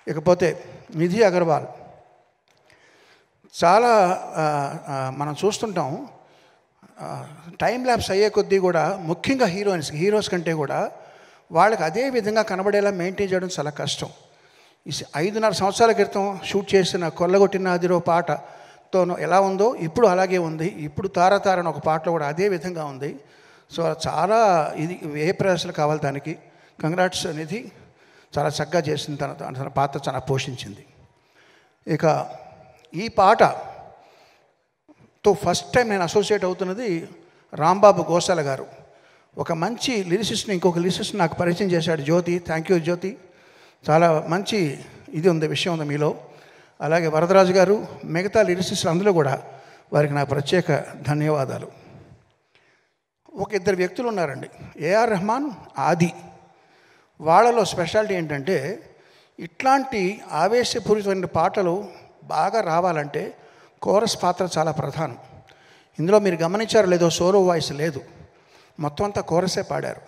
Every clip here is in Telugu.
ఇకపోతే నిధి అగర్వాల్ చాలా మనం చూస్తుంటాం. టైం ల్యాప్స్ అయ్యే కొద్దీ కూడా ముఖ్యంగా హీరోస్ కంటే కూడా వాళ్ళకి అదే విధంగా కనబడేలా మెయింటైన్ చేయడం చాలా కష్టం. 5.5 సంవత్సరాల క్రితం షూట్ చేసిన కొల్లగొట్టిన అదిరో పాటతో ఎలా ఉందో ఇప్పుడు అలాగే ఉంది. ఇప్పుడు తారతారని ఒక పాటలో కూడా అదే విధంగా ఉంది. సో చాలా ఇది ఏ ప్రదర్శనలు కావాలి దానికి. కంగ్రాట్స్ నిధి, చాలా చక్కగా చేసింది. తన పాత్ర చాలా పోషించింది. ఇక ఈ పాటతో ఫస్ట్ టైం నేను అసోసియేట్ అవుతున్నది రాంబాబు గోసాల గారు. ఒక మంచి లిరిసిస్ట్ని ఇంకొక లిరిసిస్ట్ నాకు పరిచయం చేశాడు, జ్యోతి. థ్యాంక్ యూ జ్యోతి. చాలా మంచి ఇది ఉంది, విషయం ఉంది మీలో. అలాగే వరదరాజు గారు, మిగతా లిరిసిస్టులు అందరూ కూడా వారికి నా ప్రత్యేక ధన్యవాదాలు. ఒక ఇద్దరు వ్యక్తులు ఉన్నారండి, ఏఆర్ రెహమాన్, ఆది. వాళ్ళలో స్పెషాలిటీ ఏంటంటే ఇట్లాంటి ఆవేశపూరితమైన పాటలు బాగా రావాలంటే కోరస్ పాత్ర చాలా ప్రధానం. ఇందులో మీరు గమనించారో లేదో సోలో వాయిస్ లేదు, మొత్తం అంతా కోరసే పాడారు.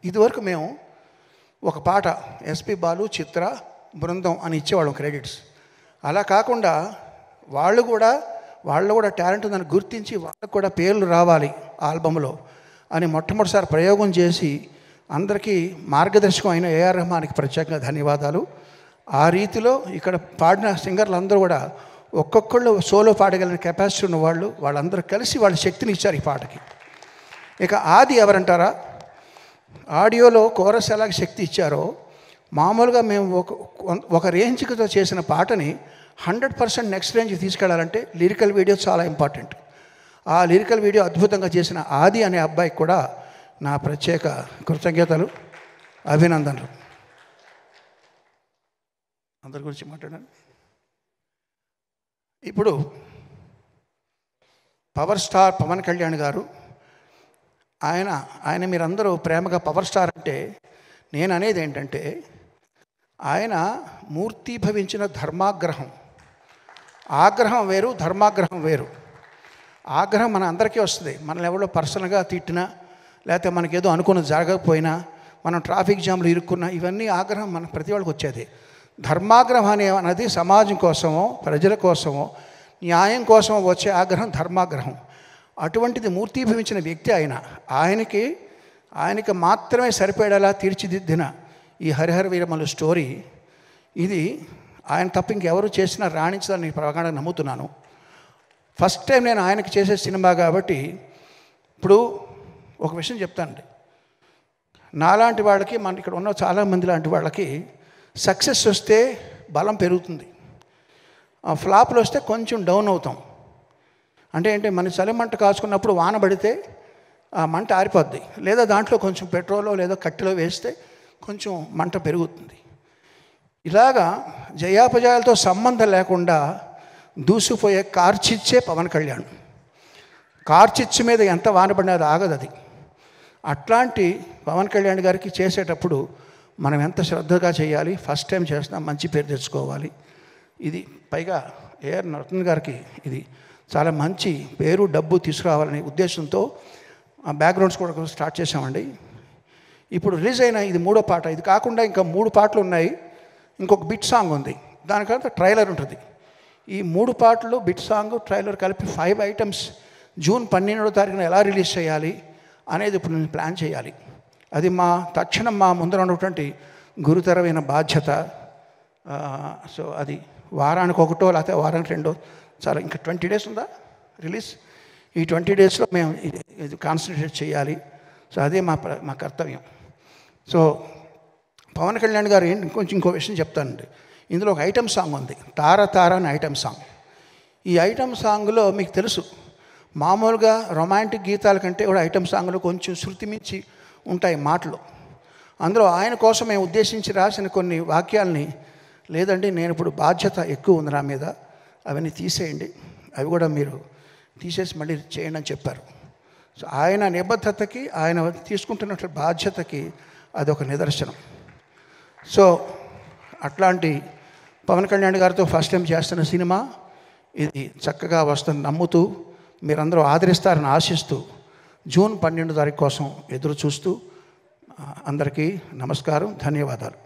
ఇదివరకు మేము ఒక పాట ఎస్పి బాలు, చిత్ర, బృందం అని ఇచ్చేవాళ్ళం క్రెడిట్స్. అలా కాకుండా వాళ్ళు కూడా టాలెంట్ ఉందని గుర్తించి వాళ్ళకు కూడా పేర్లు రావాలి ఆల్బంలో అని మొట్టమొదటిసారి ప్రయోగం చేసి అందరికీ మార్గదర్శకం అయిన ఏఆర్ రెహమాన్కి ప్రత్యేకంగా ధన్యవాదాలు. ఆ రీతిలో ఇక్కడ పాడిన సింగర్లు అందరూ కూడా ఒక్కొక్కళ్ళు సోలో పాడగలిగిన కెపాసిటీ ఉన్న వాళ్ళందరూ కలిసి వాళ్ళ శక్తిని ఇచ్చారు ఈ పాటకి. ఇక ఆది ఎవరంటారా, ఆడియోలో కోరస్ ఎలాగ శక్తి ఇచ్చారో మామూలుగా మేము ఒక రేంజ్తో చేసిన పాటని 100% నెక్స్ట్ రేంజ్కి తీసుకెళ్లాలంటే లిరికల్ వీడియో చాలా ఇంపార్టెంట్. ఆ లిరికల్ వీడియో అద్భుతంగా చేసిన ఆది అనే అబ్బాయికి కూడా నా ప్రత్యేక కృతజ్ఞతలు, అభినందనలు. అందరి గురించి మాట్లాడాను. ఇప్పుడు పవర్ స్టార్ పవన్ కళ్యాణ్ గారు, ఆయన మీరందరూ ప్రేమగా పవర్ స్టార్ అంటే నేను అనేది ఏంటంటే ఆయన మూర్తీభవించిన ధర్మాగ్రహం. ఆగ్రహం వేరు, ధర్మాగ్రహం వేరు. ఆగ్రహం మన అందరికీ వస్తుంది. మనల్ని ఎవరో పర్సనల్గా తిట్టినా, లేకపోతే మనకేదో అనుకున్నది జరగకపోయినా, మనం ట్రాఫిక్ జామ్లు ఇరుక్కున్నా, ఇవన్నీ ఆగ్రహం మన ప్రతి వాళ్ళకి వచ్చేది. ధర్మాగ్రహం అనేది సమాజం కోసమో, ప్రజల కోసమో, న్యాయం కోసమో వచ్చే ఆగ్రహం ధర్మాగ్రహం. అటువంటిది మూర్తీభవించిన వ్యక్తి ఆయనకి మాత్రమే సరిపడేలా తీర్చిదిద్దిన ఈ హరిహర వీరమల్లు స్టోరీ, ఇది ఆయన తప్ప ఇంకెవరు చేసినా రాణించాలని ప్రగాఢంగా నమ్ముతున్నాను. ఫస్ట్ టైం నేను ఆయనకి చేసే సినిమా కాబట్టి ఇప్పుడు ఒక విషయం చెప్తానండి. నాలాంటి వాళ్ళకి, మన ఇక్కడ ఉన్న చాలామంది లాంటి వాళ్ళకి సక్సెస్ వస్తే బలం పెరుగుతుంది, ఫ్లాప్లు వస్తే కొంచెం డౌన్ అవుతాం. అంటే మన చలిమంట కాచుకున్నప్పుడు వాన పడితే ఆ మంట ఆరిపోద్ది, లేదా దాంట్లో కొంచెం పెట్రోలో లేదా కట్టెలో వేస్తే కొంచెం మంట పెరుగుతుంది. ఇలాగా జయాపజయాలతో సంబంధం లేకుండా దూసిపోయే కార్చిచ్చే పవన్ కళ్యాణ్. కార్చిచ్చు మీద ఎంత వాన పడినా అది ఆగదు. అది అట్లాంటి పవన్ కళ్యాణ్ గారికి చేసేటప్పుడు మనం ఎంత శ్రద్ధగా చేయాలి. ఫస్ట్ టైం చేస్తున్నాం, మంచి పేరు తెచ్చుకోవాలి. ఇది పైగా ఏఆర్ రత్న గారికి ఇది చాలా మంచి పేరు, డబ్బు తీసుకురావాలనే ఉద్దేశంతో బ్యాక్గ్రౌండ్స్ కూడా స్టార్ట్ చేసామండి. ఇప్పుడు రిలీజ్ అయిన ఇది 3వ పాట. ఇది కాకుండా ఇంకా 3 పాటలు ఉన్నాయి, ఇంకొక బిట్ సాంగ్ ఉంది, దానికంతా ట్రైలర్ ఉంటుంది. ఈ 3 పాటలు, బిట్ సాంగ్, ట్రైలర్ కలిపి 5 ఐటమ్స్ జూన్ 12వ తారీఖున ఎలా రిలీజ్ చేయాలి అనేది ఇప్పుడు నేను ప్లాన్ చేయాలి. అది తక్షణం మా ముందర ఉన్నటువంటి గురుతరమైన బాధ్యత. సో అది వారానికి 1 లేకపోతే వారానికి 2 చాలా, ఇంకా 20 డేస్ ఉందా రిలీజ్. ఈ 20 డేస్లో మేము ఇది కాన్సన్ట్రేట్ చేయాలి. సో అదే మా కర్తవ్యం. సో పవన్ కళ్యాణ్ గారు ఇంకో విషయం చెప్తానండి. ఇందులో ఒక ఐటమ్ సాంగ్ ఉంది, తార తార అని ఐటమ్ సాంగ్. ఈ ఐటమ్ సాంగ్లో మీకు తెలుసు, మామూలుగా రొమాంటిక్ గీతాల కంటే కూడా ఐటమ్ సాంగ్లో కొంచెం శృతి మించి ఉంటాయి మాటలు. అందులో ఆయన కోసం మేము ఉద్దేశించి రాసిన కొన్ని వాక్యాలని, లేదండి నేను ఇప్పుడు బాధ్యత ఎక్కువ ఉంది నా మీద, అవన్నీ తీసేయండి, అవి కూడా మీరు తీసేసి మళ్ళీ చేయండి అని చెప్పారు. సో ఆయన నిబద్ధతకి, ఆయన తీసుకుంటున్న బాధ్యతకి అదొక నిదర్శనం. సో అట్లాంటి పవన్ కళ్యాణ్ గారితో ఫస్ట్ టైం చేస్తున్న సినిమా ఇది చక్కగా వస్తుంది నమ్ముతూ, మీరందరూ ఆదరిస్తారని ఆశిస్తూ, జూన్ 12వ తారీఖు కోసం ఎదురు చూస్తూ అందరికీ నమస్కారం, ధన్యవాదాలు.